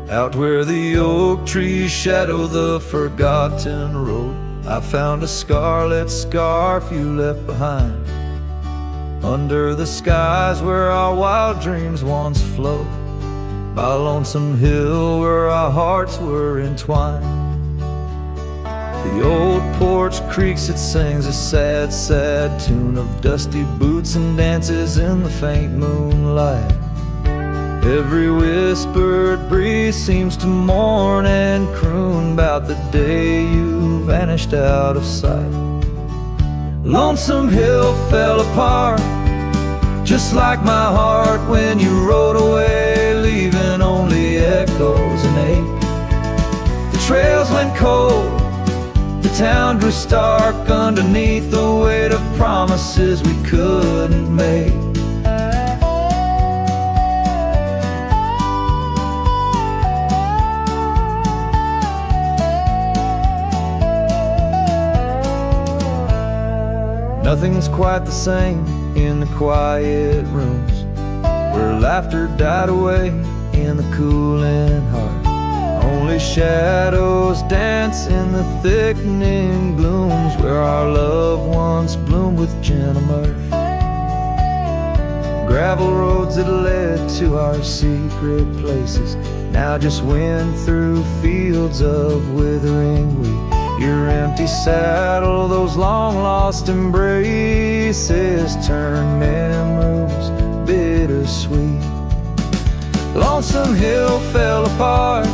Out where the oak trees shadow the forgotten road, I found a scarlet scarf you left behind. Under the skies where our wild dreams once flowed, by Lonesome Hill where our hearts were entwined. The old porch creaks, it sings a sad, sad tune of dusty boots and dances in the faint moonlight. Every whispered breeze seems to mourn and croon about the day you vanished out of sight. Lonesome Hill fell apart, just like my heart when you rode away, leaving only echoes and ache. The trails went cold, the town grew stark underneath the weight of promises we couldn't make. Nothing's quite the same in the quiet rooms where laughter died away in the cooling heart. Only shadows dance in the thickening glooms where our love once bloomed with gentle mirth. Gravel roads that led to our secret places now just wind through fields of withering wheat. Your empty saddle, those long-lost embraces turn memories bittersweet. Lonesome Hill fell apart,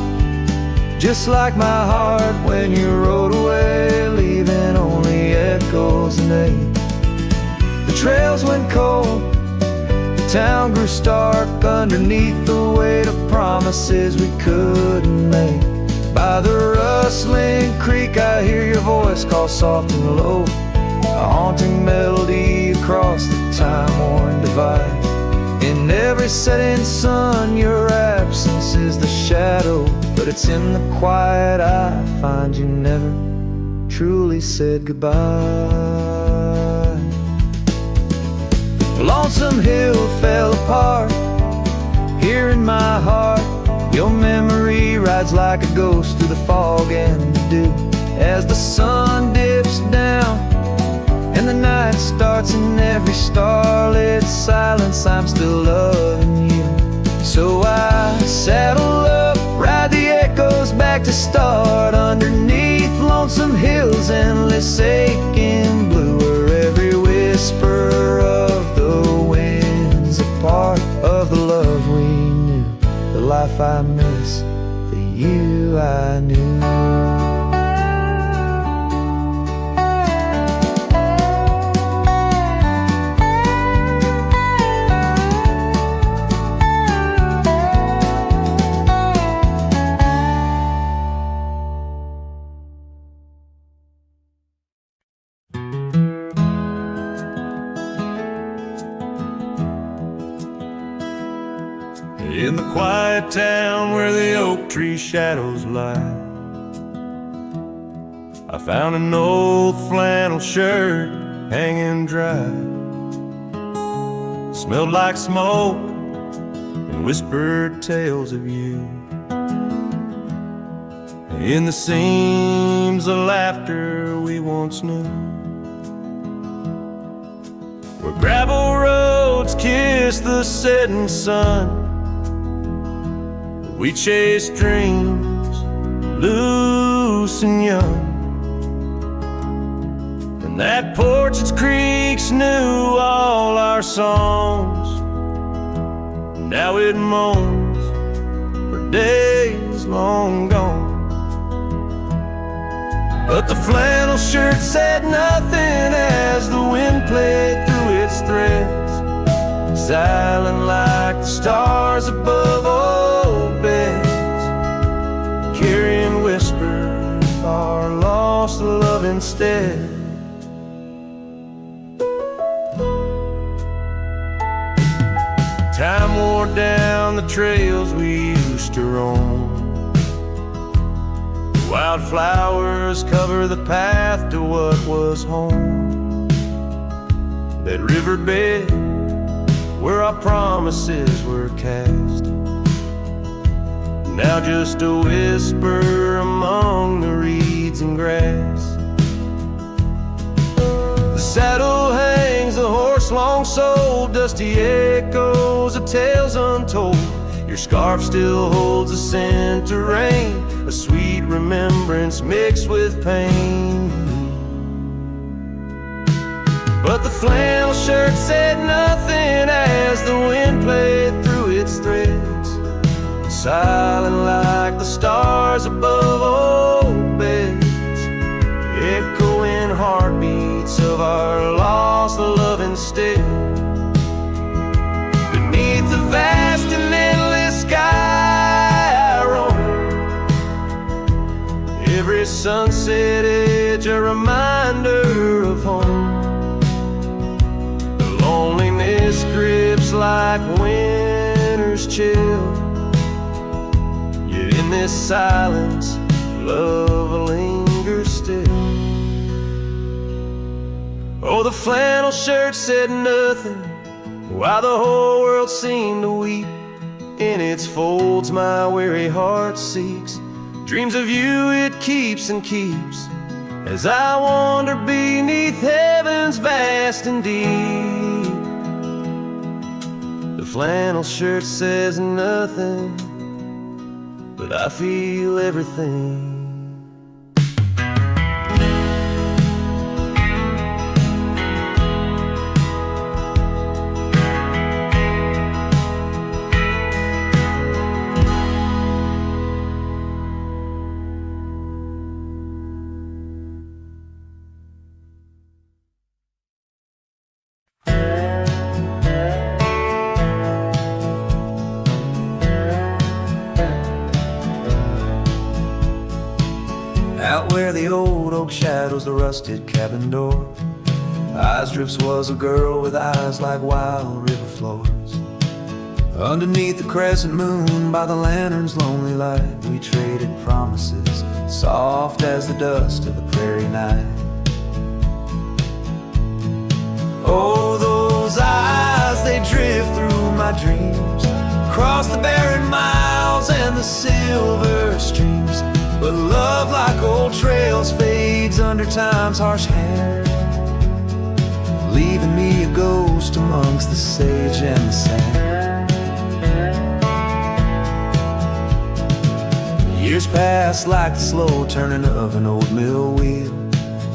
just like my heart when you rode away, leaving only echoes and ache. The trails went cold, the town grew stark underneath the weight of promises we couldn't make. By the rustling creek I hear your voice call soft and low, a haunting melody across the time-worn divide. In every setting sun your absence is the shadow, but it's in the quiet I find you never truly said goodbye. Lonesome Hill fell apart, here in my heart your memory rides like a ghost through the fog and the dew. As the sun dips down and the night starts, in every starlit silence I'm still loving you. So I saddle up, ride the echoes back to start, underneath Lonesome Hill's endless aching blue, where every whisper of the wind's a part of the love we knew, the life I miss, the you I knew. In the quiet town where the oak tree shadows lie, I found an old flannel shirt hanging dry. Smelled like smoke and whispered tales of you. In the seams of laughter we once knew, where gravel roads kiss the setting sun, we chased dreams loose and young. And that porch, its creaks knew all our songs. Now it moans for days long gone. But the flannel shirt said nothing as the wind played through its threads, silent like the stars above old beds, carrying whispers of our lost love instead. Time wore down the trails we used to roam. Wildflowers cover the path to what was home. That riverbed where our promises were cast, now just a whisper among the reeds and grass. The saddle hangs, the horse long sold, dusty echoes of tales untold. Your scarf still holds a scent of rain, a sweet remembrance mixed with pain. But the flannel shirt said nothing as the wind played through its threads, silent like the stars above old beds, echoing heartbeats of our lost love instead. Beneath the vast and endless sky I roam, every sunset edge a reminder of home. Loneliness grips like winter's chill, yet in this silence, love lingers still. Oh, the flannel shirt said nothing, while the whole world seemed to weep. In its folds my weary heart seeks, dreams of you it keeps and keeps, as I wander beneath heaven's vast and deep. The flannel shirt says nothing, but I feel everything. Out where the old oak shadows the rusted cabin door, eyes drifts was a girl with eyes like wild river floors. Underneath the crescent moon by the lantern's lonely light, we traded promises, soft as the dust of the prairie night. Oh, those eyes, they drift through my dreams, across the barren miles and the silver streams. But love, like old trails, fades under time's harsh hand, leaving me a ghost amongst the sage and the sand. Years pass like the slow turning of an old mill wheel,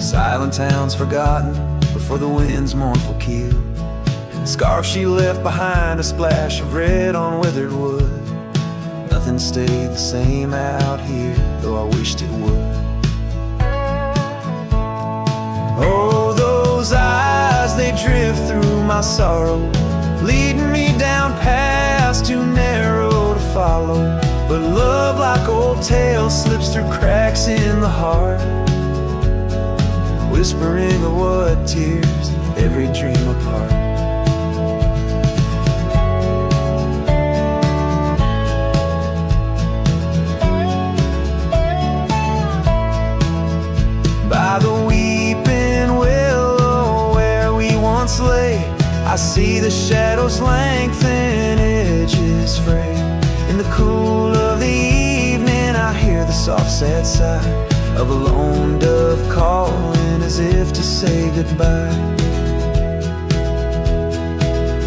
silent towns forgotten before the wind's mournful keel. The scarf she left behind, a splash of red on withered wood. Nothing stayed the same out here, though I wished it would. Oh, those eyes, they drift through my sorrow, leading me down paths too narrow to follow. But love, like old tales, slips through cracks in the heart, whispering of what tears every dream apart. By the weeping willow where we once lay, I see the shadows lengthen, edges fray. In the cool of the evening I hear the soft sad sigh of a lone dove calling as if to say goodbye.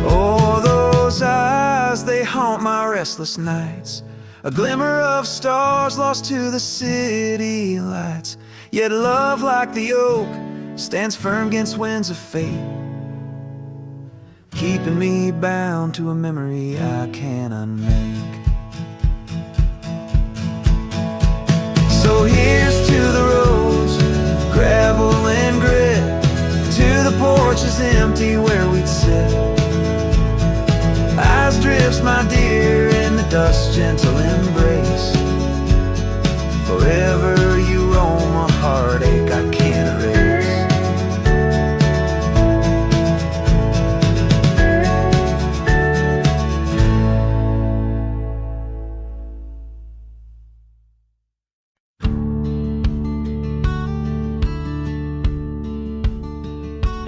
Oh, those eyes, they haunt my restless nights, a glimmer of stars lost to the city lights. Yet love, like the oak, stands firm against winds of fate, keeping me bound to a memory I can't unmake. So here's to the roads, gravel and grit, to the porches empty where we'd sit. Eyes drifts, my dear, in the dust, gentle embrace. Forever you roam a heartache I can't erase.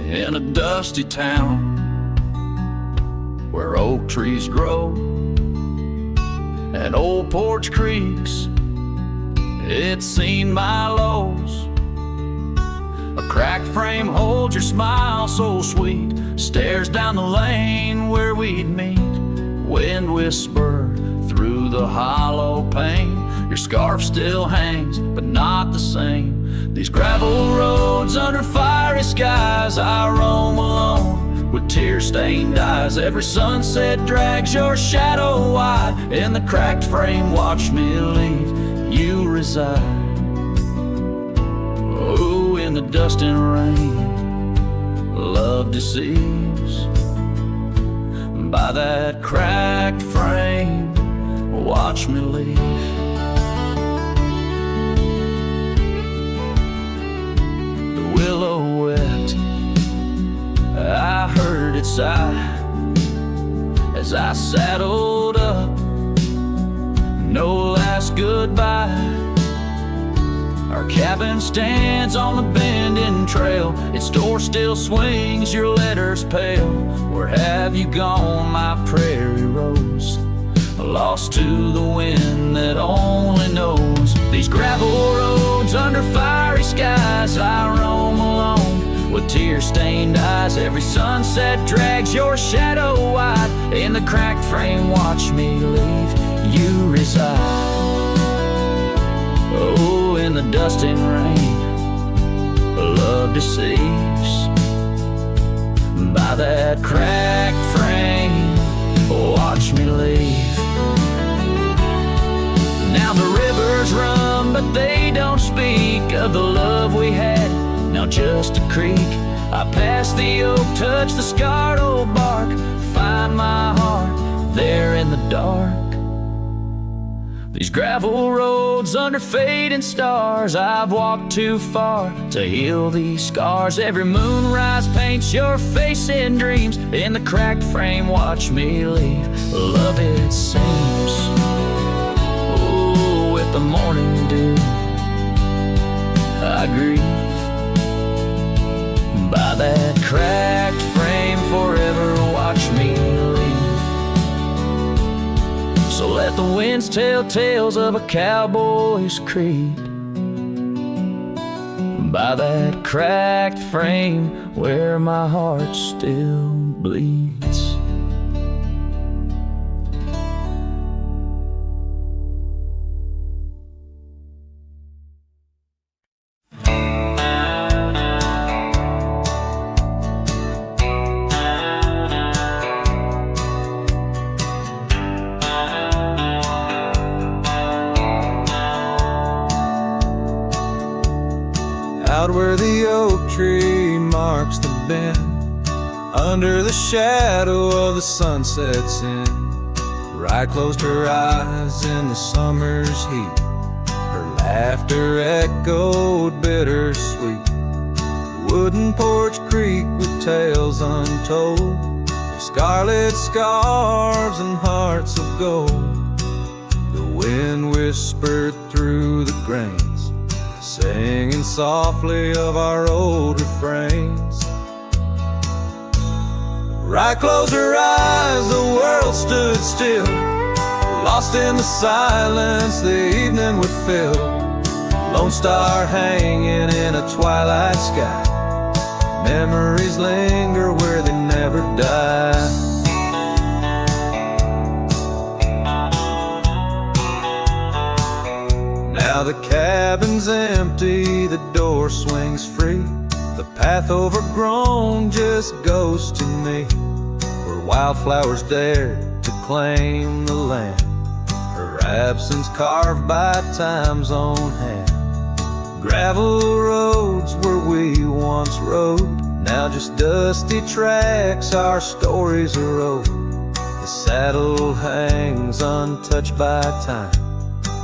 In a dusty town where oak trees grow, and old porch creaks. It's seen my lows. A cracked frame holds your smile so sweet, stares down the lane where we'd meet. Wind whispered through the hollow pane. Your scarf still hangs, but not the same. These gravel roads under fiery skies, I roam alone with tear-stained eyes. Every sunset drags your shadow wide. In the cracked frame, watch me leave. You reside. Oh, in the dust and rain, love deceives. By that cracked frame, watch me leave. The willow wept, I heard it sigh as I saddled up. No last goodbye. Our cabin stands on the bending trail. Its door still swings, your letters pale. Where have you gone, my prairie rose? Lost to the wind that only knows. These gravel roads under fiery skies, I roam alone with tear-stained eyes. Every sunset drags your shadow wide. In the cracked frame, watch me leave. You reside. Oh, in the dust and rain, love deceives. By that cracked frame, watch me leave. Now the rivers run, but they don't speak of the love we had. Now just a creek. I pass the oak, touch the scarred old bark, find my heart there in the dark. These gravel roads under fading stars, I've walked too far to heal these scars. Every moonrise paints your face in dreams. In the cracked frame, watch me leave. Love, it seems, oh, with the morning dew, I grieve. By that cracked frame, forever watch me leave. So let the winds tell tales of a cowboy's creed. By that cracked frame where my heart still bleeds. Out where the oak tree marks the bend, under the shadow of the sunset's end, Rye closed her eyes in the summer's heat. Her laughter echoed bittersweet. Wooden porch creek with tales untold, scarlet scarves and hearts of gold. The wind whispered through the grains, singing softly of our old refrains. Rye closed her eyes, the world stood still. Lost in the silence, the evening would fill. Lone star hanging in a twilight sky. Memories linger where they never die. Now the cabin's empty, the door swings free. The path overgrown just goes to me, where wildflowers dared to claim the land. Her absence carved by time's own hand. Gravel roads where we once rode, now just dusty tracks, our stories are old. The saddle hangs untouched by time.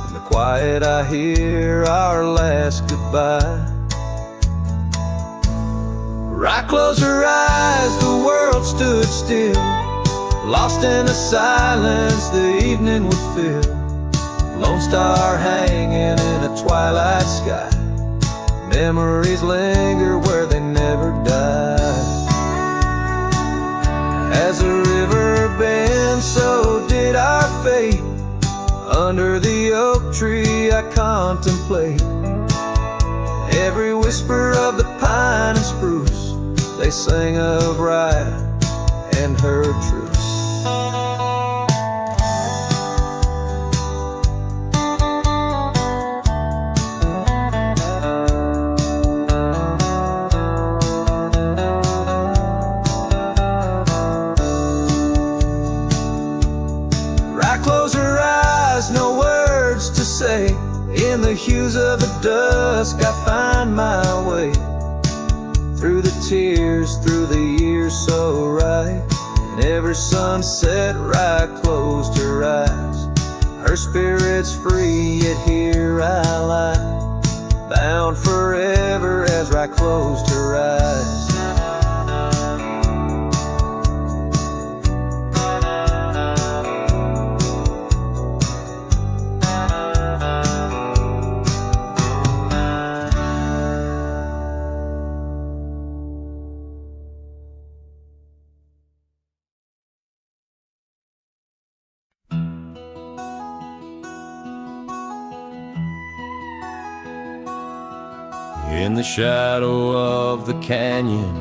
In the quiet I hear our last goodbye. Rye closed her eyes, the world stood still. Lost in the silence, the evening would fill. Lone star hanging in a twilight sky. Memories linger where they never die. As the river bends, so did our fate. Under the oak tree I contemplate every whisper of the pine and spruce. They sang of riot and her truce. I close her eyes, no words to say. In the hues of the dusk I find my way. Through the tears, through the years so right. And every sunset right closed her eyes. Her spirit's free, yet here I lie, bound forever as I closed her eyes. In the shadow of the canyon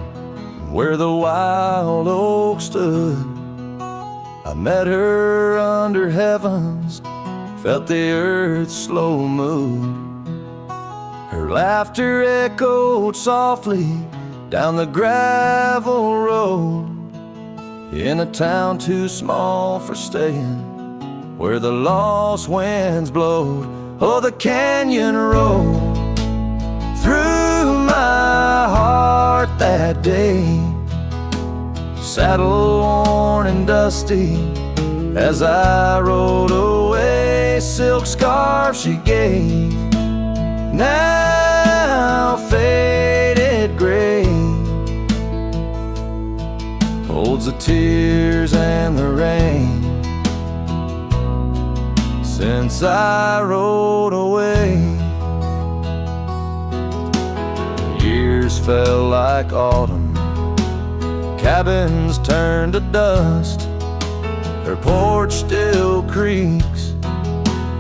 where the wild oak stood, I met her under heavens, felt the earth's slow move. Her laughter echoed softly down the gravel road, in a town too small for staying, where the lost winds blowed. Oh, the canyon rolled through my heart that day, saddle worn and dusty as I rode away. Silk scarf she gave, now faded gray, holds the tears and the rain since I rode away. Years fell like autumn, cabins turned to dust. Her porch still creaks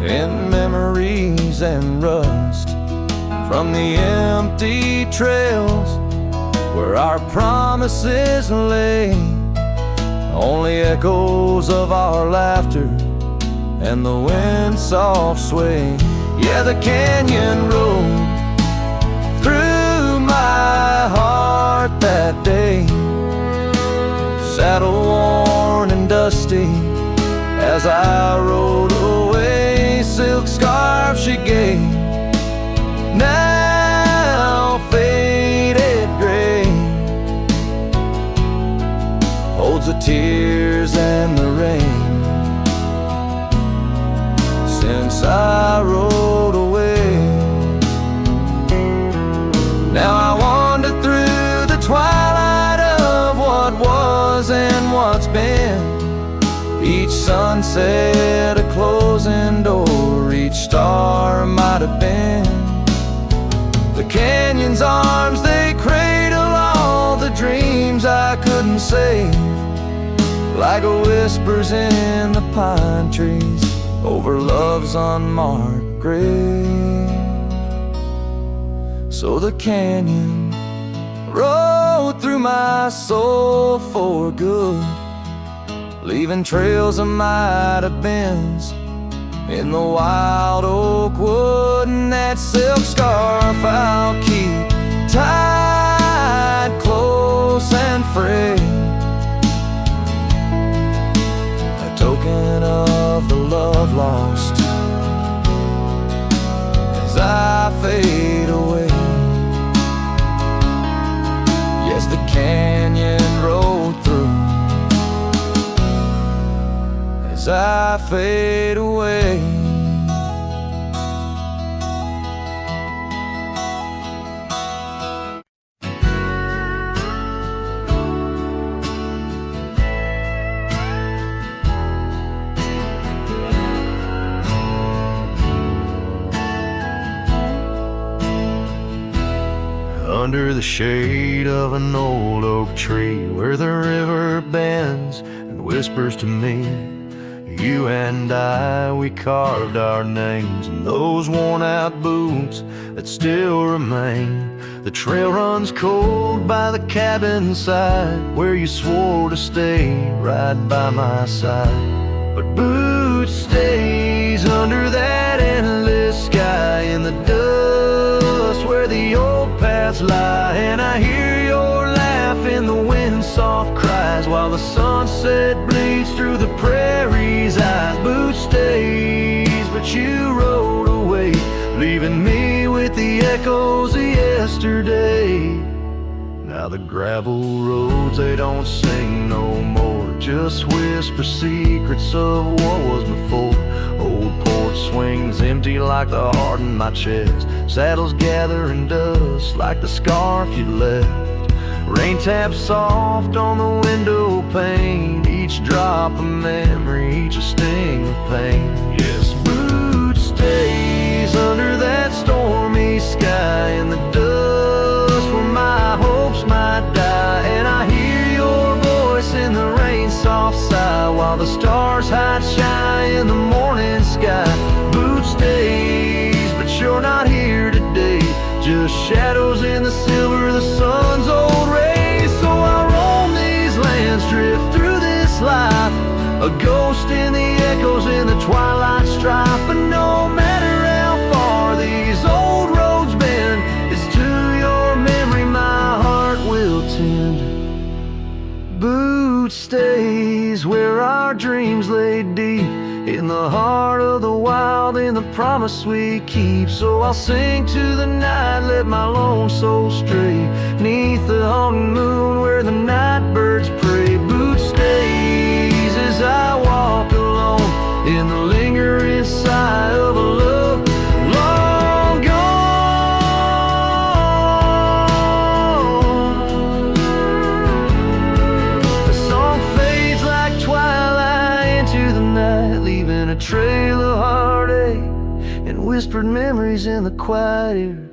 in memories and rust from the empty trails where our promises lay. Only echoes of our laughter and the wind's soft sway. Yeah, the canyon rolled through my heart that day, saddle worn and dusty as I rode away. Silk scarf she gave, now faded gray, holds the tears and the rain since I rode away. Now I wander through the twilight of what was and what's been. Each sunset a closing door, each star might have been. The canyon's arms, they cradle all the dreams I couldn't save, like whispers in the pine trees over love's unmarked grave. So the canyon rode through my soul for good, leaving trails of might have beens in the wild oak wood. And that silk scarf I'll keep tied close and frayed, a token of the love lost as I fade away. Yes, the canyon rolled through as I fade away. Under the shade of an old oak tree where the river bends and whispers to me, You and I, we carved our names in those worn out boots that still remain. The trail runs cold by the cabin side where you swore to stay right by my side. But Boots stays under that endless sky in the dust where the old paths lie. And I hear your laugh in the wind soft cries while the sunset bleeds through the prairie's eyes. Boots stays, but you rode away, leaving me with the echoes of yesterday. Now the gravel roads, they don't sing no more, just whisper secrets of what was before. Old porch swings empty like the heart in my chest. Saddles gathering dust like the scarf you left. Rain taps soft on the window pane, each drop a memory, each a sting of pain. Yes, Boots stays under that stormy sky in the dust where my hopes might die. And I hear your voice in the rain soft sigh while the stars hide shine in the morning sky. Boots stays, but you're not here today, just shadows in the silver of the sun's old rays. So I roam these lands, drift through this life, a ghost in the echoes in the twilight strife. But no matter how far these old roads bend, it's to your memory my heart will tend. Boots stays where our dreams lay deep, in the heart of the wild, in the promise we keep. So I'll sing to the night, let my lone soul stray, neath the haunting moon where the night birds pray. Boots stays as I walk alone in the lingering sigh of a love long gone. The song fades like twilight into the night, leaving a trail of heartache and whispered memories in the quiet air.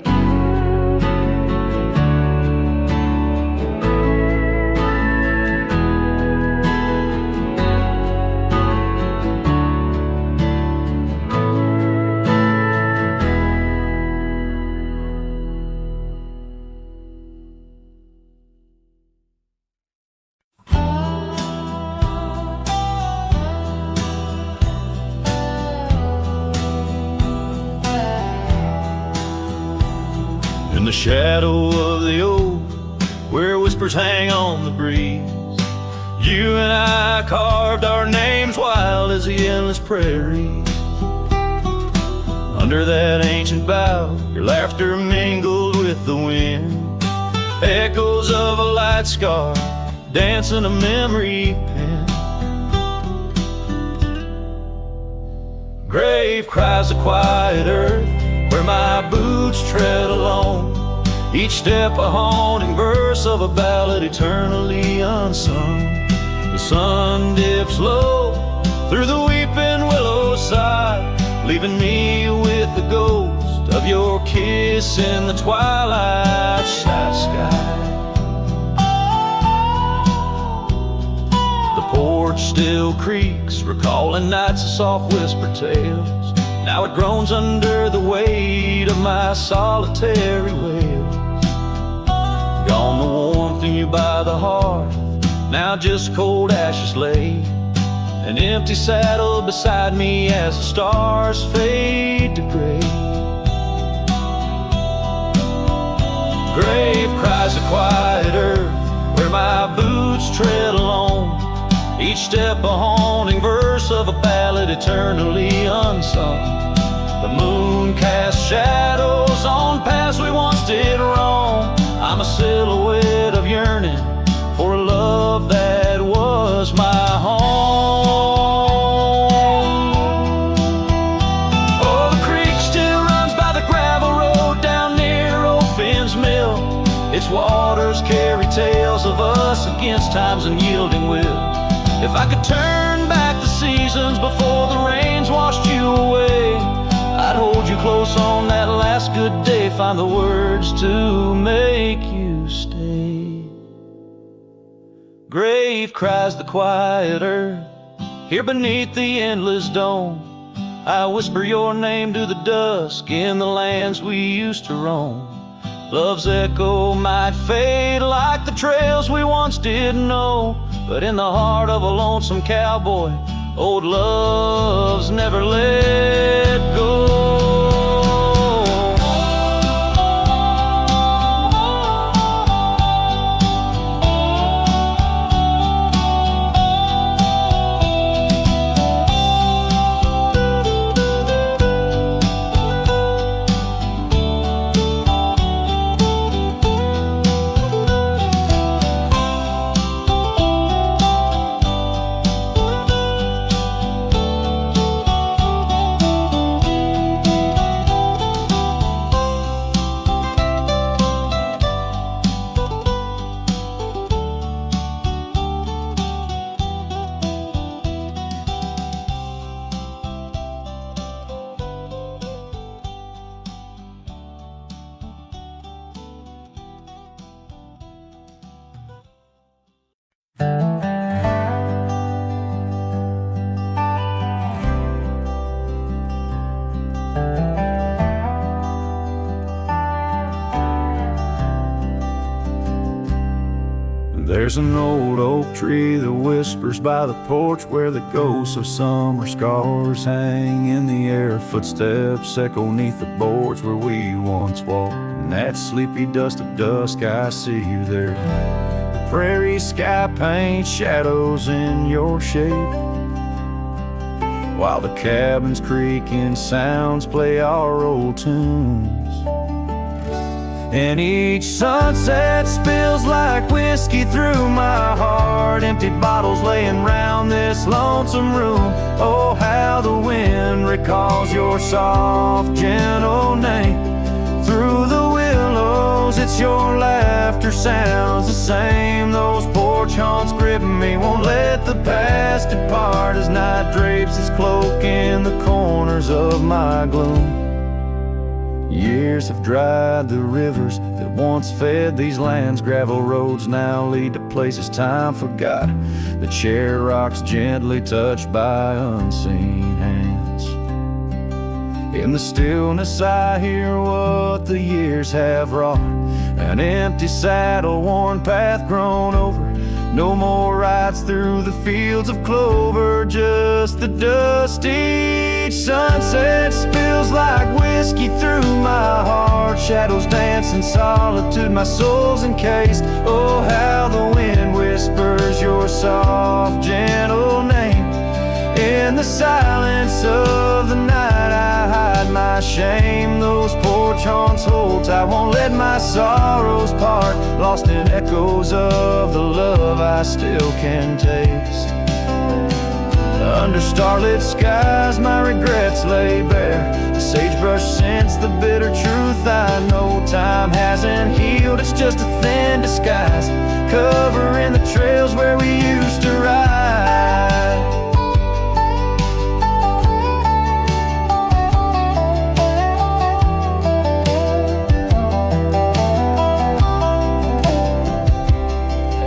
In the shadow of the oak, where whispers hang on the breeze, you and I carved our names wild as the endless prairies. Under that ancient bough, your laughter mingled with the wind, echoes of a light scar dancing a memory pen. Grave cries the quiet earth where my boots tread alone, each step a haunting verse of a ballad eternally unsung. The sun dips low through the weeping willow side, leaving me with the ghost of your kiss in the twilight sky. The porch still creaks, recalling nights of soft whispered tales. Now it groans under the weight of my solitary wails. Gone the warmth in you by the hearth, now just cold ashes lay. An empty saddle beside me as the stars fade to gray. Grave cries the quiet earth where my boots tread alone, each step a haunting verse of a ballad eternally unsung. The moon casts shadows on paths we once did wrong. I'm a silhouette of yearning for a love that was my home. Oh, the creek still runs by the gravel road down near old Finn's mill. Its waters carry tales of us against time's unyielding will. If I could turn back the seasons before the rains washed you away, I'd hold you close on that last good day, find the words to make you stay. Grave cries the quiet earth Here beneath the endless dome, I whisper your name to the dusk in the lands we used to roam. Love's echo might fade like the trails we once did know, but in the heart of a lonesome cowboy, old love's never let go. There's an old oak tree that whispers by the porch, where the ghosts of summer scars hang in the air. Footsteps echo neath the boards where we once walked. In that sleepy dust of dusk, I see you there. The prairie sky paints shadows in your shape, while the cabin's creaking sounds play our old tunes. And each sunset spills like whiskey through my heart. Empty bottles laying round this lonesome room. Oh, how the wind recalls your soft, gentle name. Through the willows, it's your laughter sounds the same. Those porch haunts grip me, won't let the past depart, as night drapes its cloak in the corners of my gloom. Years have dried the rivers that once fed these lands. Gravel roads now lead to places time forgot. The chair rocks gently touched by unseen hands. In the stillness I hear what the years have wrought. An empty saddle, worn path grown over. No more rides through the fields of clover, just the dusty. Each sunset spills like whiskey through my heart. Shadows dance in solitude, my soul's encased. Oh, how the wind whispers your soft, gentle name. In the silence of the night I hide my shame. Those porch haunts hold tight, won't let my sorrows part. Lost in echoes of the love I still can taste. Under starlit skies my regrets lay bare. The sagebrush scents the bitter truth I know. Time hasn't healed, it's just a thin disguise, covering the trails where we used to ride.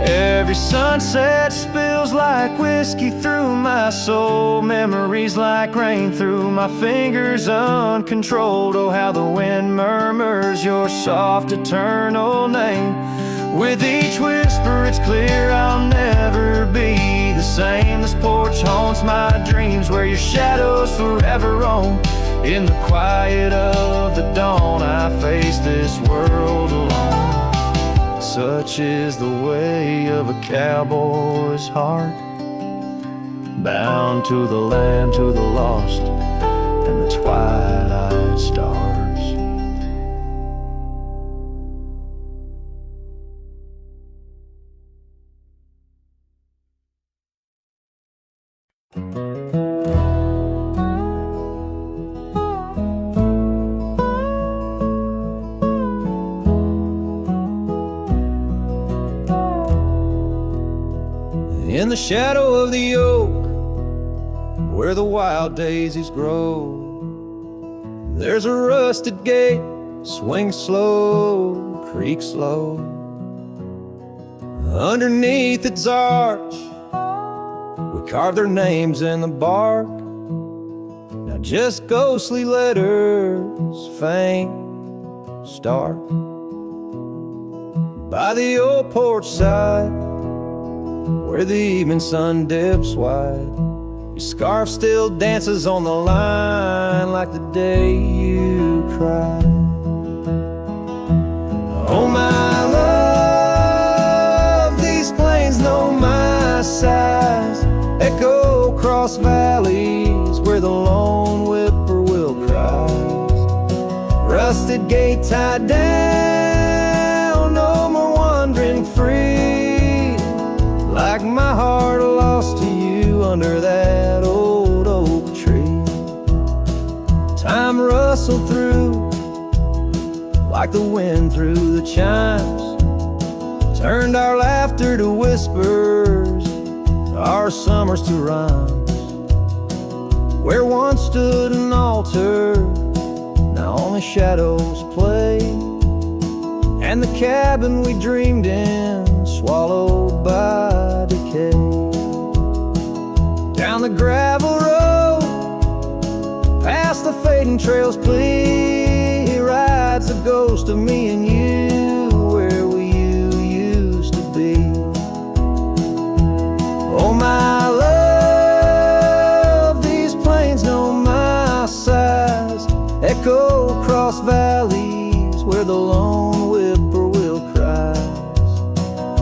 Every sunset spills like whiskey through my soul. Memories like rain through my fingers uncontrolled. Oh, how the wind murmurs your soft eternal name. With each whisper it's clear I'll never be the same. This porch haunts my dreams, where your shadows forever roam. In the quiet of the dawn I face this world alone. Such is the way of a cowboy's heart, bound to the land, to the lost, and the twilight stars. In the shadow of the oak, where the wild daisies grow, there's a rusted gate, swing slow, creak slow. Underneath its arch, we carved their names in the bark. Now just ghostly letters, faint, stark. By the old porch side, where the evening sun dips wide, your scarf still dances on the line like the day you cried. Oh my love, these plains know my size, echo across valleys where the lone whippoorwill cries. Rusted gate tied down, no more wandering free, like my heart lost to you under that old oak tree. Time rustled through like the wind through the chimes, turned our laughter to whispers, our summers to rhymes. Where once stood an altar, now only shadows play, and the cabin we dreamed in swallowed by decay. Down the gravel road, past the fading trails plea, rides the ghost of me and you, where you used to be. Oh my love, these plains know my size, echo across valleys where the lone whippoorwill cries.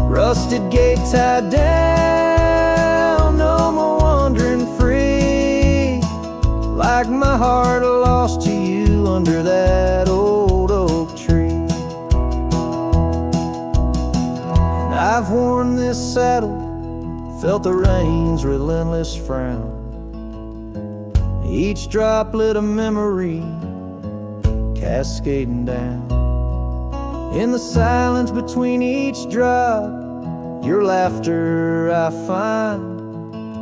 Rusted gate tied down, no more wandering free, like my heart lost to you under that old oak tree. And I've worn this saddle, felt the rain's relentless frown, each droplet a memory cascading down. In the silence between each drop, your laughter I find,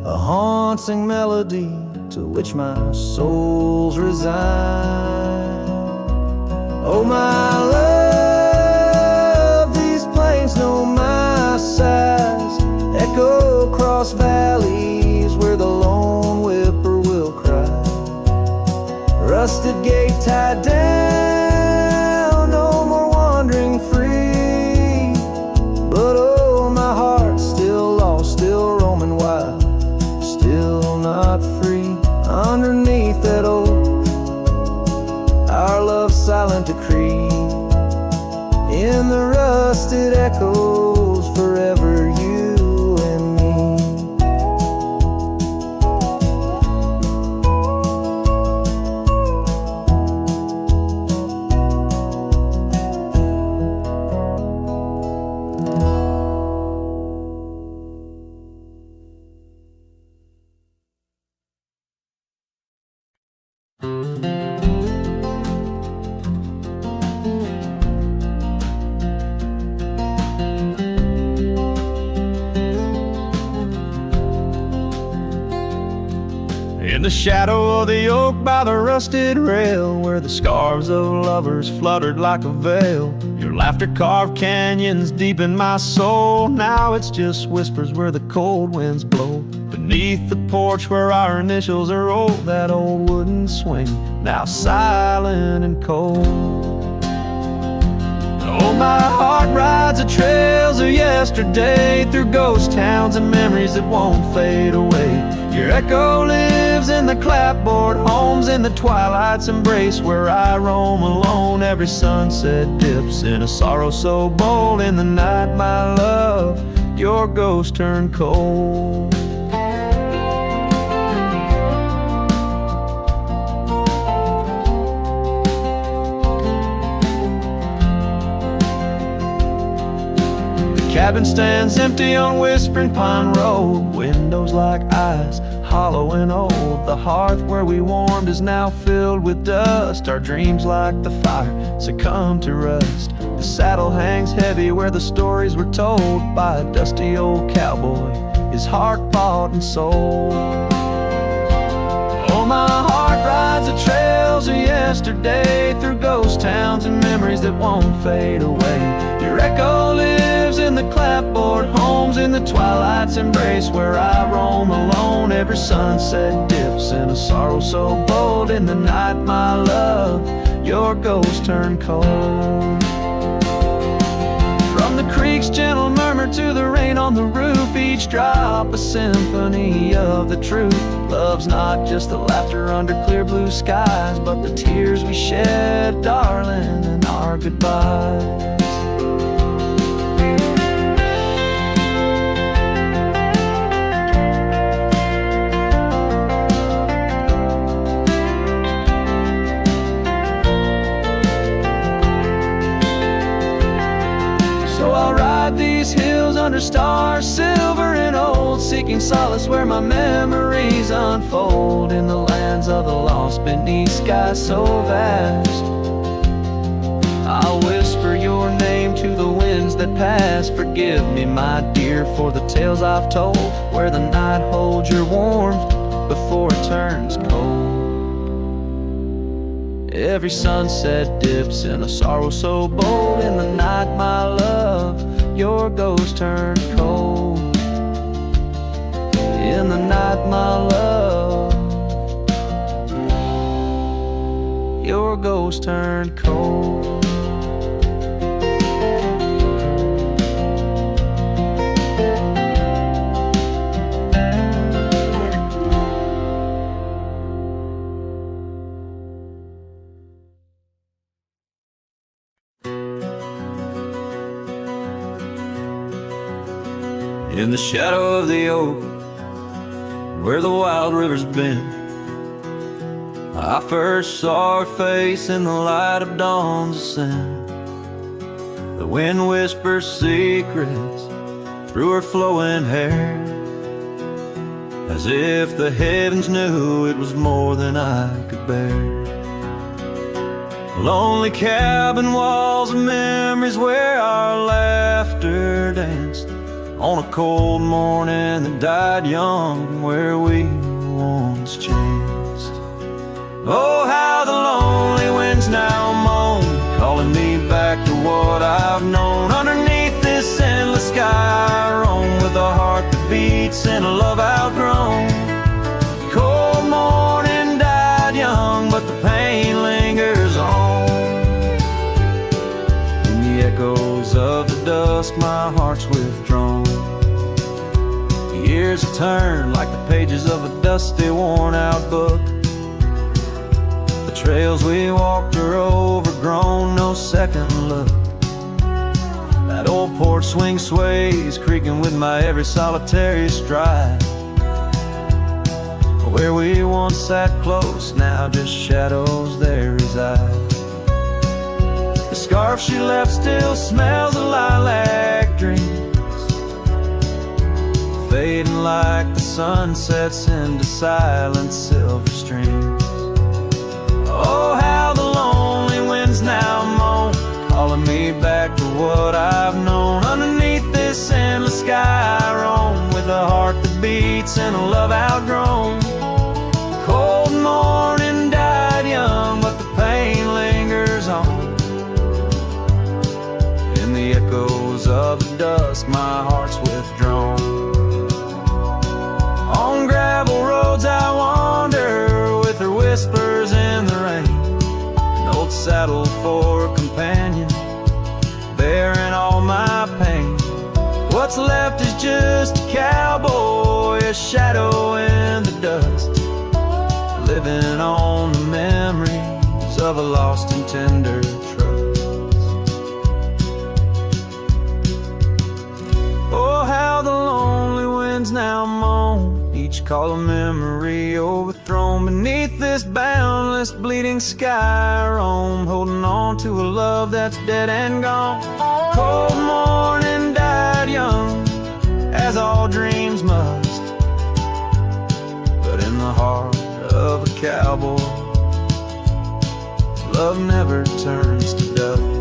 a haunting melody to which my soul's resigned. Oh my love, these plains know my size, echo across valleys where the lone whippoorwill cry. Rusted gate tied down, no more wandering free, but oh my heart still lost, still roaming wild, still not free. Underneath that oak, our love's silent decree, in the rusted echoes forever you and me. In the shadow of the oak by the rusted rail, where the scarves of lovers fluttered like a veil, your laughter carved canyons deep in my soul. Now it's just whispers where the cold winds blow. Beneath the porch where our initials are rolled, that old wooden swing, now silent and cold. Oh, my heart rides the trails of yesterday, through ghost towns and memories that won't fade away. Your echo lives in the clapboard homes, in the twilight's embrace where I roam alone. Every sunset dips in a sorrow so bold. In the night, my love, your ghost turned cold. Cabin stands empty on Whispering Pine Road, windows like eyes, hollow and old. The hearth where we warmed is now filled with dust. Our dreams like the fire succumb to rust. The saddle hangs heavy where the stories were told by a dusty old cowboy, his heart bought and sold. Oh, my heart rides the trails of yesterday, through ghost towns and memories that won't fade away. Your echo lives in the clapboard homes, in the twilight's embrace where I roam alone. Every sunset dips in a sorrow so bold. In the night, my love, your ghost turned cold. From the creek's gentle murmur to the rain on the roof, each drop a symphony of the truth. Love's not just the laughter under clear blue skies, but the tears we shed, darling, in our goodbyes. These hills under stars, silver and old, seeking solace where my memories unfold. In the lands of the lost, beneath skies so vast, I'll whisper your name to the winds that pass. Forgive me, my dear, for the tales I've told, where the night holds your warmth before it turns cold. Every sunset dips in a sorrow so bold. In the night, my love, your ghost turned cold. In the night, my love, your ghost turned cold. In the shadow of the oak, where the wild river's been, I first saw her face in the light of dawn's ascent. The wind whispers secrets through her flowing hair, as if the heavens knew it was more than I could bear. Lonely cabin walls of memories where our laughter danced on a cold morning that died young, where we once chanced. Oh, how the lonely winds now moan, calling me back to what I've known. Underneath this endless sky I roam, with a heart that beats and a love outgrown. Cold morning died young, but the pain lingers on. In the echoes of the dusk my heart's withdrawn. Years have turned like the pages of a dusty, worn-out book. The trails we walked are overgrown, no second look. That old porch swing sways, creaking with my every solitary stride. Where we once sat close, now just shadows there reside. The scarf she left still smells of lilac dreams, fading like the sun sets into silent silver streams. Oh, how the lonely winds now moan, calling me back to what I've known. Underneath this endless sky I roam, with a heart that beats and a love outgrown. Cold morning died young, but the pain lingers on. In the echoes of the dusk my heart's withdrawn. On gravel roads I wander, with her whispers in the rain. An old saddle for a companion, bearing all my pain. What's left is just a cowboy, a shadow in the dust, living on the memories of a lost and tender trust. Oh, how the lonely winds now moan, each call a memory overthrown. Beneath this boundless bleeding sky I roam, holding on to a love that's dead and gone. Cold morning died young, as all dreams must, but in the heart of a cowboy, love never turns to dust.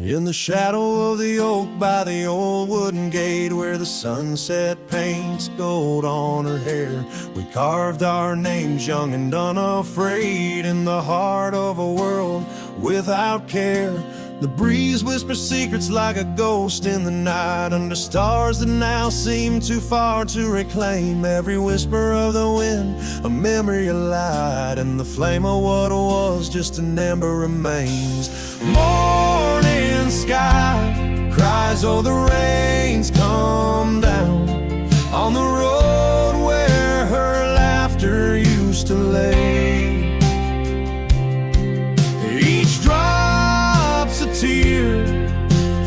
In the shadow of the oak by the old wooden gate, where the sunset paints gold on her hair, we carved our names young and unafraid in the heart of a world without care. The breeze whispers secrets like a ghost in the night, under stars that now seem too far to reclaim. Every whisper of the wind, a memory of light, and the flame of what was just an ember remains. Morning sky cries, oh the rain's come down on the road where her laughter used to lay. Each drop's a tear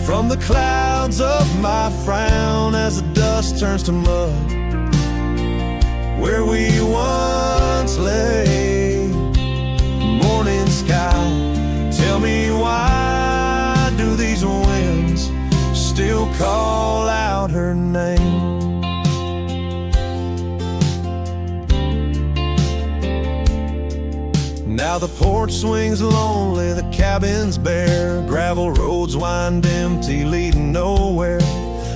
from the clouds of my frown, as the dust turns to mud where we once lay. Morning sky, tell me why do these winds still call out her name? Now the porch swings lonely, the cabin's bare, gravel roads wind empty, leading nowhere.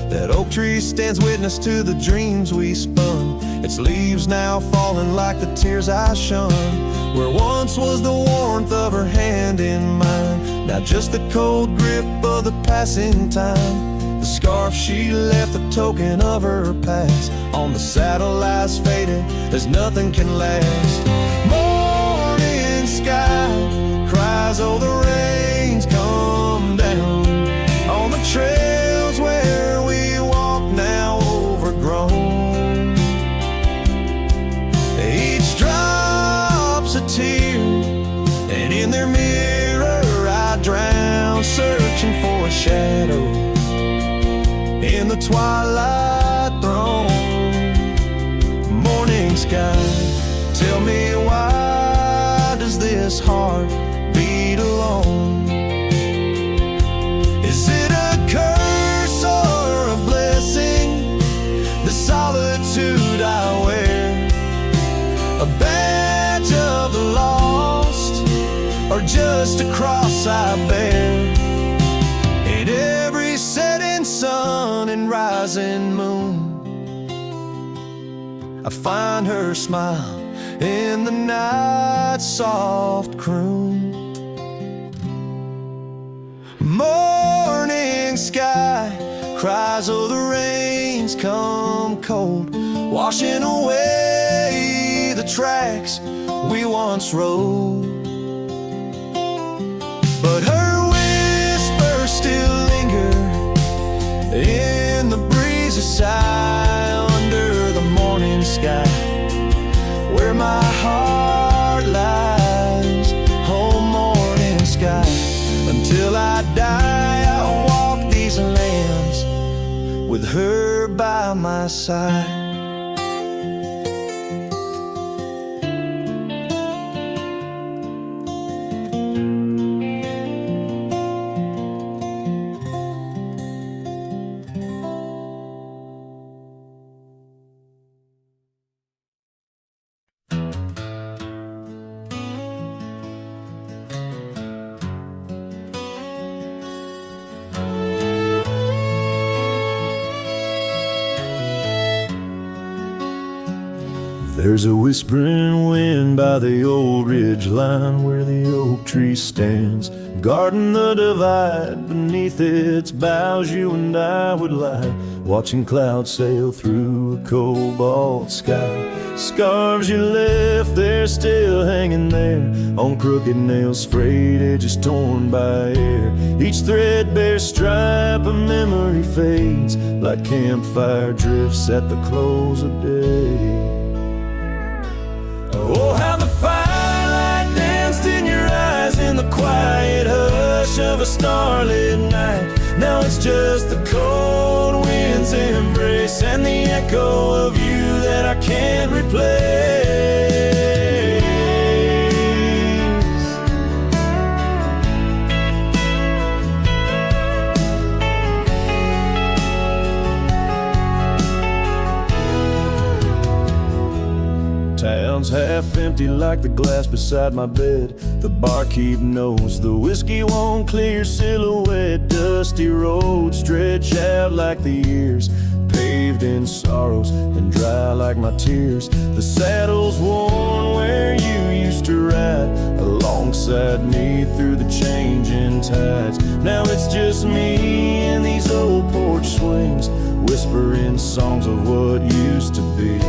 That oak tree stands witness to the dreams we spun, its leaves now falling like the tears I shun. Where once was the warmth of her hand in mine, now just the cold grip of the passing time. The scarf she left, a token of her past, on the saddle lies faded as nothing can last. Morning sky cries, oh the rain's come down on the trails where we walk now overgrown. Each drop's a tear, and in their mirror I drown, searching for a shadow in the twilight throne. Morning sky, tell me why does this heart beat alone? Is it a curse or a blessing, the solitude I wear? A badge of the lost, or just a cross I bear? In every setting sun and rising moon, I find her smile in the night's soft croon. Morning sky cries, oh the rain's come cold, washing away the tracks we once rode. But her whispers still linger in the breeze of sigh, under the morning sky where my heart lies. Oh morning sky, until I die I'll walk these lands with her by my side. There's a whispering wind by the old ridge line, where the oak tree stands, guarding the divide. Beneath its boughs you and I would lie, watching clouds sail through a cobalt sky. Scarves you left there still hanging there, on crooked nails, frayed edges torn by air. Each threadbare stripe of memory fades, like campfire drifts at the close of day. Oh, how the firelight danced in your eyes in the quiet hush of a starlit night. Now it's just the cold wind's embrace and the echo of you that I can't replace. Town's half empty like the glass beside my bed. The barkeep knows the whiskey won't clear silhouette. Dusty roads stretch out like the years, paved in sorrows and dry like my tears. The saddle's worn where you used to ride alongside me through the changing tides. Now it's just me and these old porch swings, whispering songs of what used to be.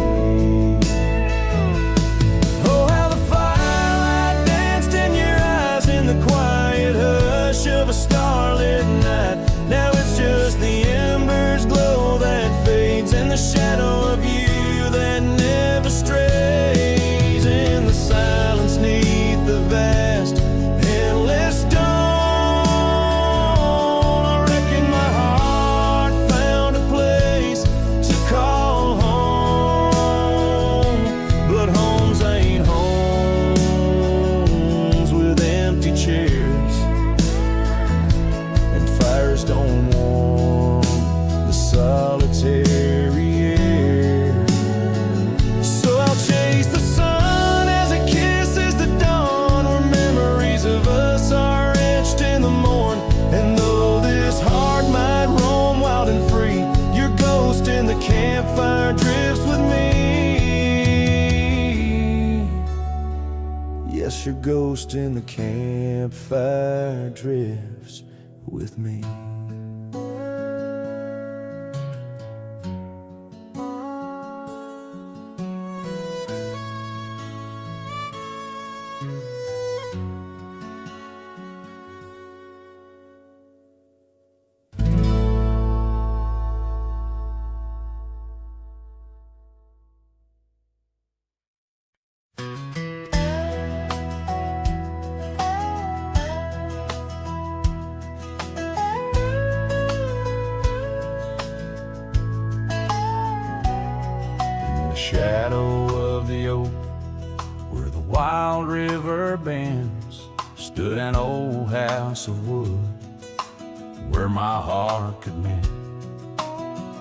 Oh, how the firelight danced in your eyes in the quiet hush of a starlit night. Now it's just the embers glow that fades and the shadow of you that never strays in the silence neath the vast endless dawn. I reckon my heart found a place to call home, but homes ain't homes with empty chairs, and fires don't warm the solitary air. So I'll chase the sun as it kisses the dawn, where memories of us are etched in the morn. And though this heart might roam wild and free, your ghost in the campfire drifts with me. Yes, your ghost in the campfire drifts with me. Shadow of the oak, where the wild river bends, stood an old house of wood, where my heart could mend.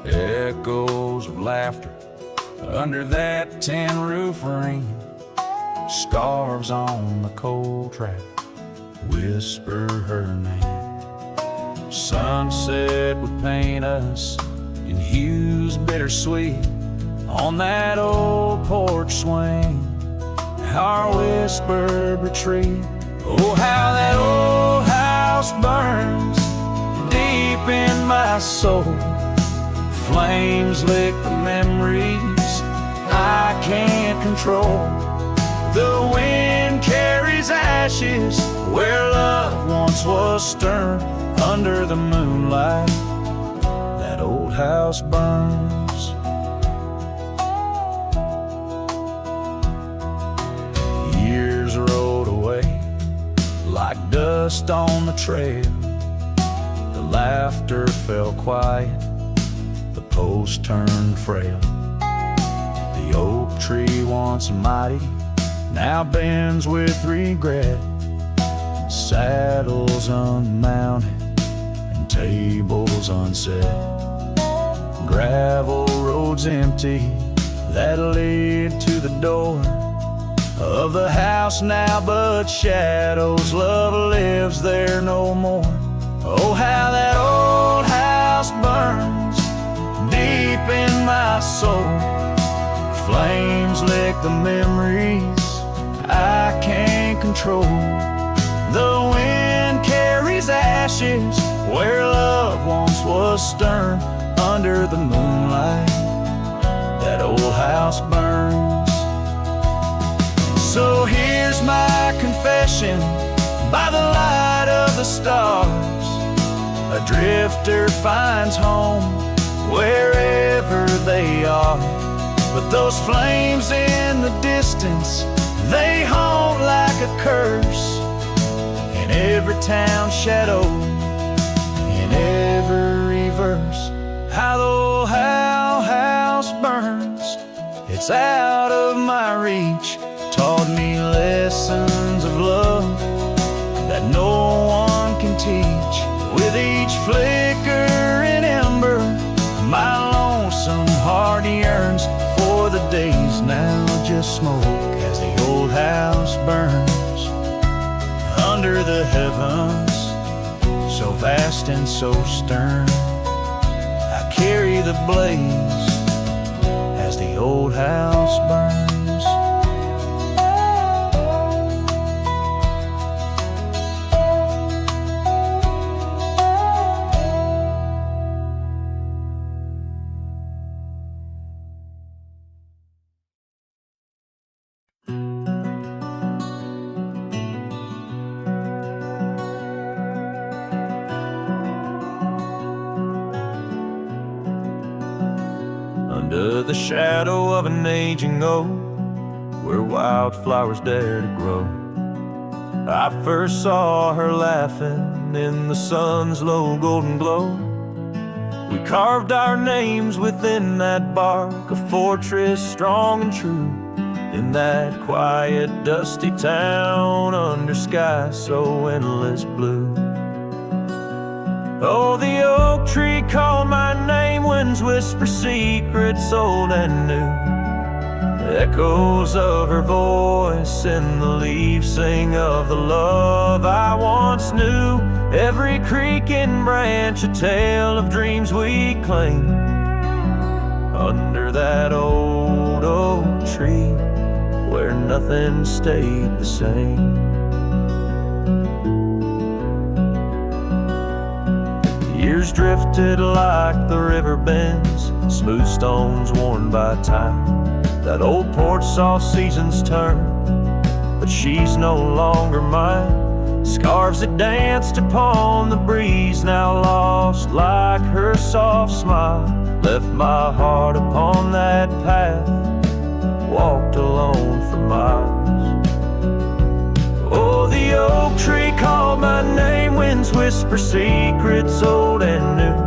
Echoes of laughter under that tin roof ring, scarves on the cold track whisper her name. Sunset would paint us in hues bittersweet on that old porch swing, our whispered retreat. Oh, how that old house burns deep in my soul. Flames lick the memories I can't control. The wind carries ashes where love once was stern. Under the moonlight, that old house burns. Years rolled away like dust on the trail. The laughter fell quiet, the post turned frail. The oak tree once mighty now bends with regret. Saddles unmounted and tables unset. Gravel roads empty that lead to the door of the house now, but shadows love lives there no more. Oh, how that old house burns deep in my soul. Flames lick the memories I can't control. The wind carries ashes where love once was stern. Under the moonlight, that old house burns. So here's my confession by the light of the stars. A drifter finds home wherever they are. But those flames in the distance, they haunt like a curse. In every town shadow, in every verse. How the old house burns, it's out of my reach. Taught me lessons of love that no one can teach. With each flickering ember, my lonesome heart yearns for the days now just smoke as the old house burns under the heavens, so vast and so stern. I carry the blaze as the old house burns. Under the shadow of an aging oak, where wildflowers dare to grow, I first saw her laughing in the sun's low golden glow. We carved our names within that bark, a fortress strong and true, in that quiet, dusty town under sky so endless blue. Oh, the oak tree called my name, winds whisper secrets old and new. Echoes of her voice in the leaves sing of the love I once knew. Every creaking branch a tale of dreams we claim. Under that old oak tree where nothing stayed the same. Years drifted like the river bends, smooth stones worn by time. That old porch saw seasons turn, but she's no longer mine. Scarves that danced upon the breeze, now lost like her soft smile. Left my heart upon that path, walked alone for miles. Oh, the oak tree called my name, winds whisper secrets old and new.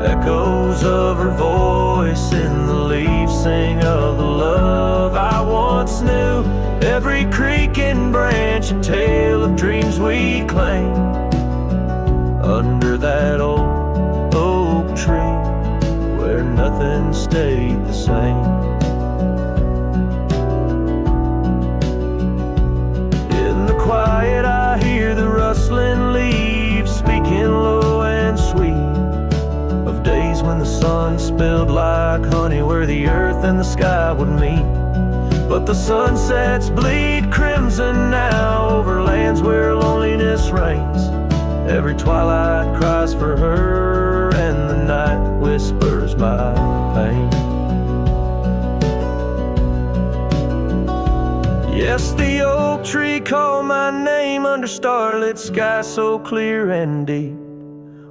Echoes of her voice in the leaves sing of the love I once knew. Every creaking branch a tale of dreams we claim. Under that old oak tree where nothing stayed the same. In the quiet I hear the rustling leaves speaking low and sweet, of days when the sun spilled like honey where the earth and the sky would meet. But the sunsets bleed crimson now over lands where loneliness reigns. Every twilight cries for her and the night whispers my pain. Yes, the oak tree called my name under starlit sky so clear and deep,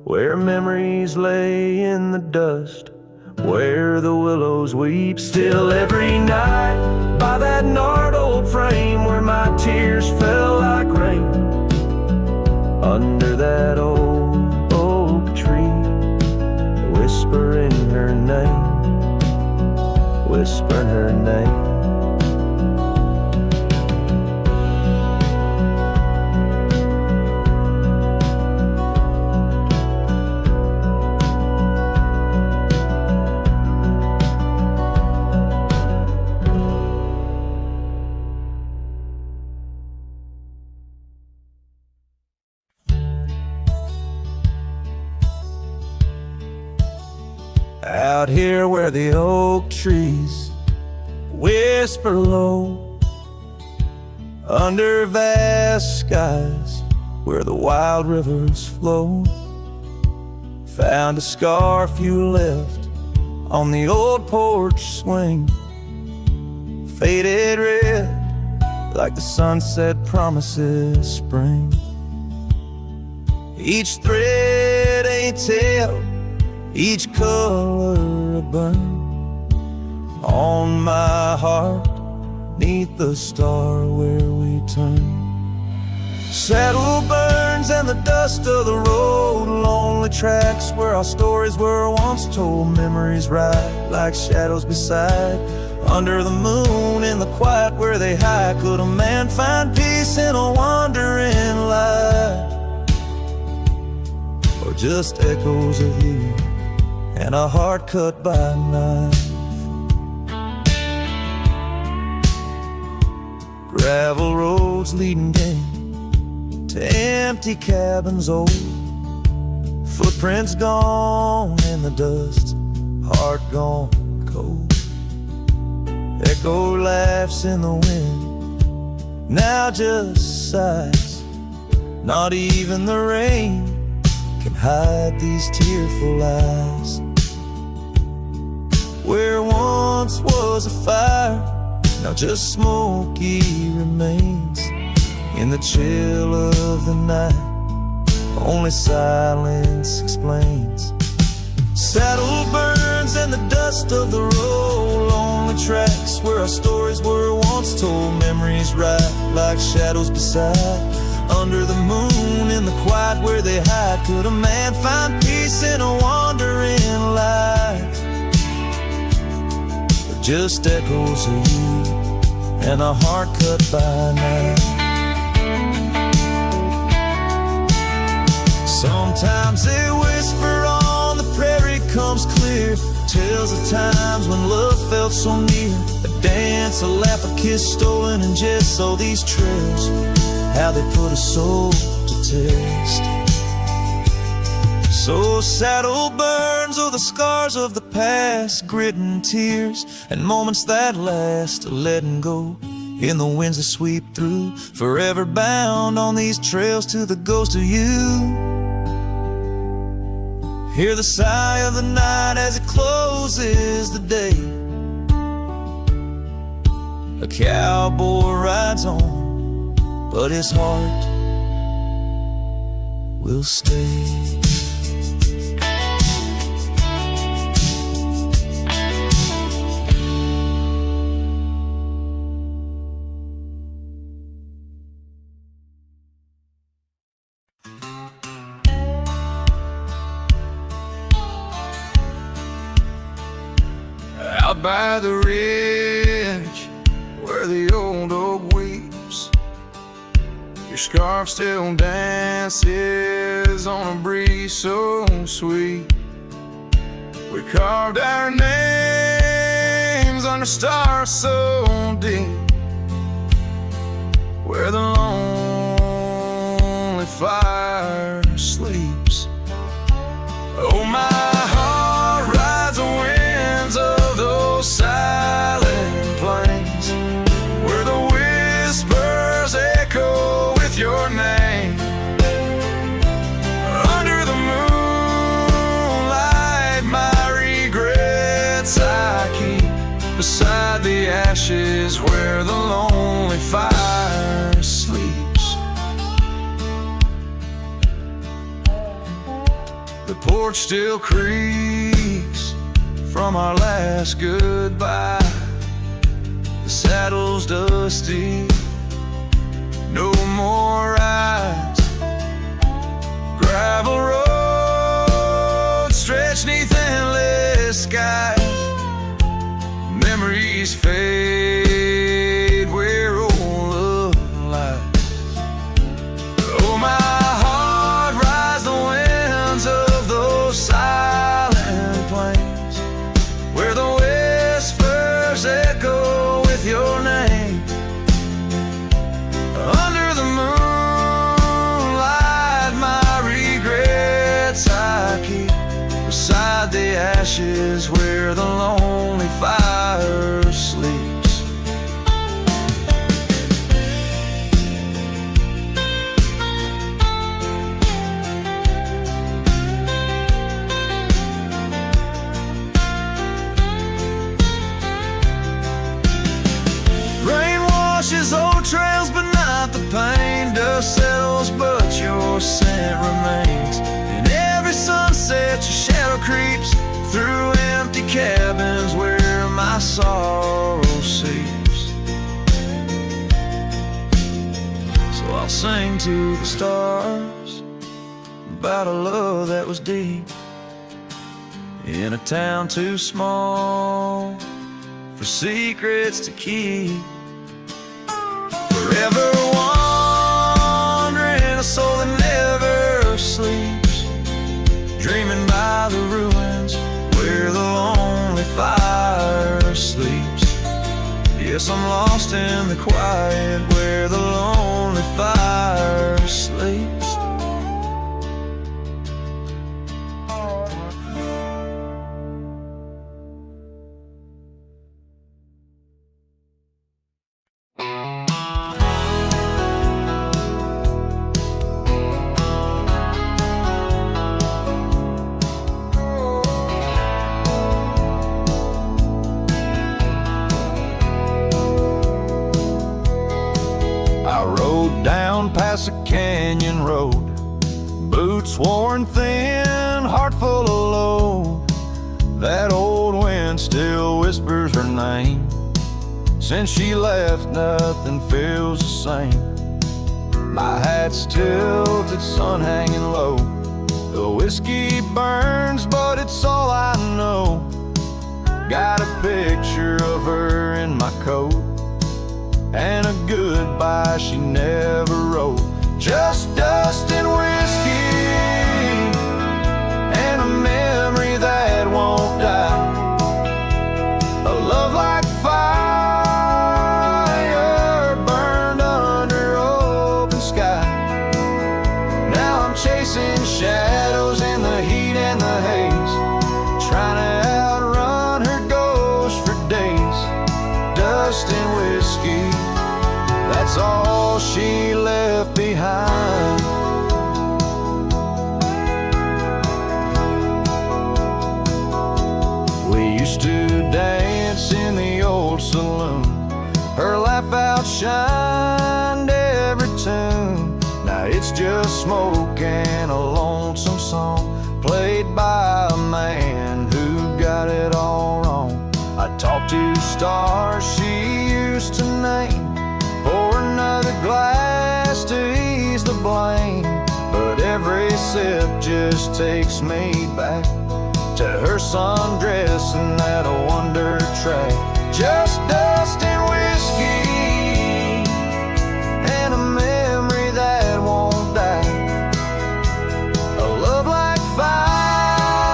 where memories lay in the dust, where the willows weep. Still every night by that gnarled old frame where my tears fell like rain. Under that old oak tree, whispering her name, whispering her name. Out here where the oak trees whisper low, under vast skies where the wild rivers flow, found a scarf you left on the old porch swing, faded red like the sunset promises spring. Each thread a tale, each color a burn on my heart, neath the star where we turn. Saddle burns and the dust of the road, lonely tracks where our stories were once told. Memories ride like shadows beside, under the moon in the quiet where they hide. Could a man find peace in a wandering light, or just echoes of you and a heart cut by a knife? Gravel roads leading in to empty cabins old. Footprints gone in the dust, heart gone cold. Echo laughs in the wind, now just sighs. Not even the rain can hide these tearful eyes. Where once was a fire, now just smoky remains. In the chill of the night, only silence explains. Saddle burns and the dust of the road, lonely tracks where our stories were once told. Memories ride like shadows beside. Under the moon in the quiet where they hide, could a man find peace in a wandering life? Or just echoes of you and a heart cut by night. Sometimes they whisper on the prairie comes clear, tales of times when love felt so near. A dance, a laugh, a kiss stolen in jest. So these trails, how they put a soul to test. So saddle burns, oh the scars of the past, grit and tears, and moments that last, letting go in the winds that sweep through. Forever bound on these trails to the ghost of you. Hear the sigh of the night as it closes the day. A cowboy rides on, but his heart will stay. Out by the ridge where the old oak weeps, your scarf still dances on a breeze so sweet. We carved our names under stars so deep, where the lonely fire sleeps. Oh, my heart rides the winds of those silent plains, where the whispers echo with your name. Under the moonlight, my regrets I keep beside the ashes where the lonely fire sleeps. The porch still creaks from our last goodbye. The saddle's dusty, no more rides. Gravel roads stretch neath endless skies. Memories fade where old love lies. Oh, my heart rides the winds of those silent plains, where the whispers echo with your name. Under the moonlight, my regrets I keep beside the ashes where the lonely fire sleeps. Rain washes old trails, but not the pain. Dust settles, but your scent remains. In every sunset, your shadow creeps through empty cabins where my sorrow seeps. So I'll sing to the stars about a love that was deep, in a town too small for secrets to keep. Forever wandering, a soul that never sleeps, dreaming by the ruins where the lonely fire sleeps. Guess I'm lost in the quiet where the lonely fire sleeps. Past a canyon road, boots worn thin, heart full of load. That old wind still whispers her name. Since she left, nothing feels the same. My hat's tilted, sun hanging low. The whiskey burns, but it's all I know. Got a picture of her in my coat, and a goodbye she never wrote. Just dust and whiskey, and a memory that won't die. A love like fire, burned under open sky. Now I'm chasing shadows in the heat and the haze, trying to outrun her ghost for days. Dust and whiskey, that's all she left behind. We used to dance in the old saloon. Her laugh outshined every tune. Now it's just smoke and a lonesome song, played by a man who got it all wrong. I talked to stars she used to name, pour another glass to ease the blame. But every sip just takes me back to her sundress and that wonder track. Just dust and whiskey, and a memory that won't die. A love like fire,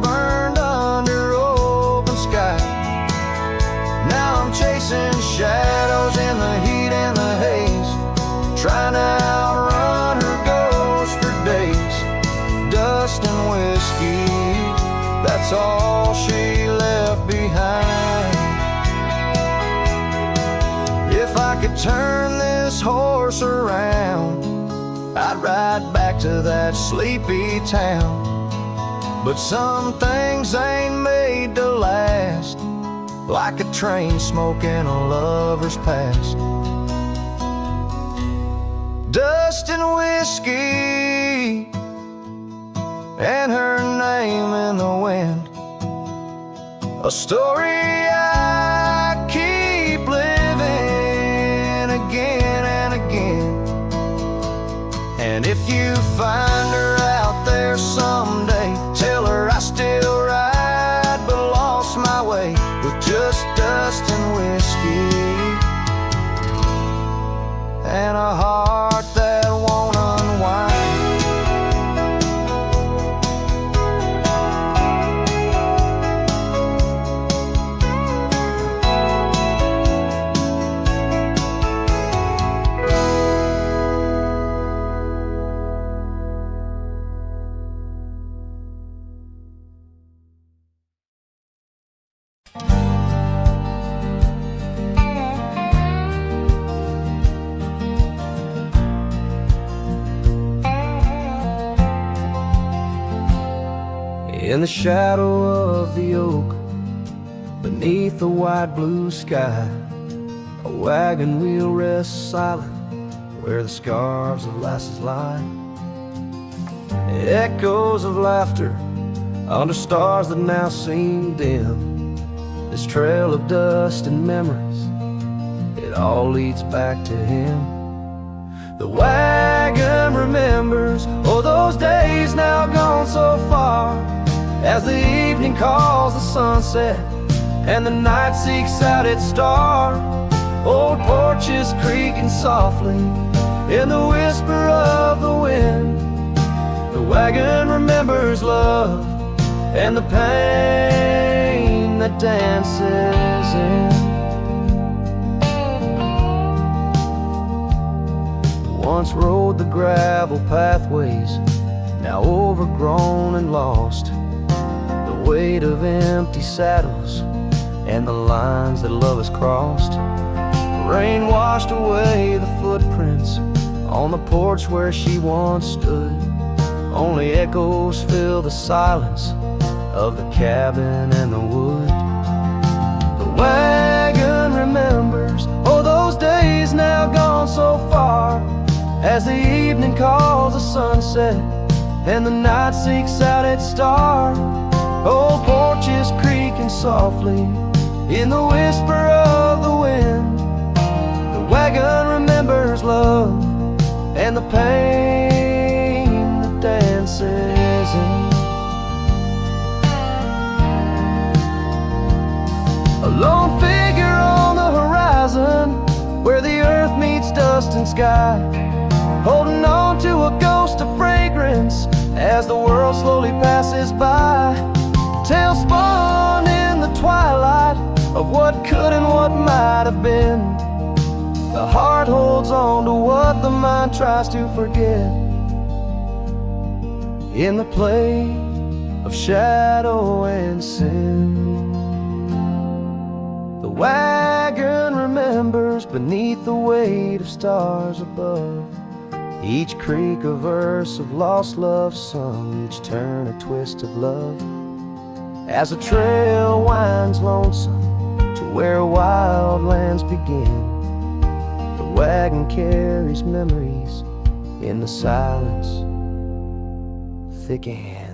burned under open sky. Now I'm chasing shadows in the heat and the haze, trying to outrun her ghost for days. Dust and whiskey, that's all she left behind. If I could turn this horse around, I'd ride back to that sleepy town. But some things ain't made to last, like a train smoke in a lover's past. Dust and whiskey, and her name in the wind. A story I keep living again and again. And if you find her out there someday, tell her I still ride but lost my way, with just dust and whiskey, and a heart that won't unwind. In the shadow of the oak, beneath the wide blue sky, a wagon wheel rests silent where the scarves of lasses lie. Echoes of laughter under stars that now seem dim. This trail of dust and memories, it all leads back to him. The wagon remembers, oh, those days now gone so far, as the evening calls the sunset and the night seeks out its star. Old porches creaking softly in the whisper of the wind. The wagon remembers love and the pain that dances in. once rode the gravel pathways, now overgrown and lost. The weight of empty saddles and the lines that love has crossed. Rain washed away the footprints on the porch where she once stood. Only echoes fill the silence of the cabin and the wood. The wagon remembers, oh, those days now gone so far, as the evening calls the sunset and the night seeks out its star. Old porches creaking softly in the whisper of the wind. The wagon remembers love and the pain that dances in. A lone figure on the horizon, where the earth meets dust and sky, holding on to a ghost of fragrance as the world slowly passes by. Tales spun in the twilight of what could and what might have been. The heart holds on to what the mind tries to forget. In the play of shadow and sin, the wagon remembers beneath the weight of stars above. Each creak a verse of lost love sung, each turn a twist of love. As the trail winds lonesome to where wild lands begin, the wagon carries memories in the silence thick in.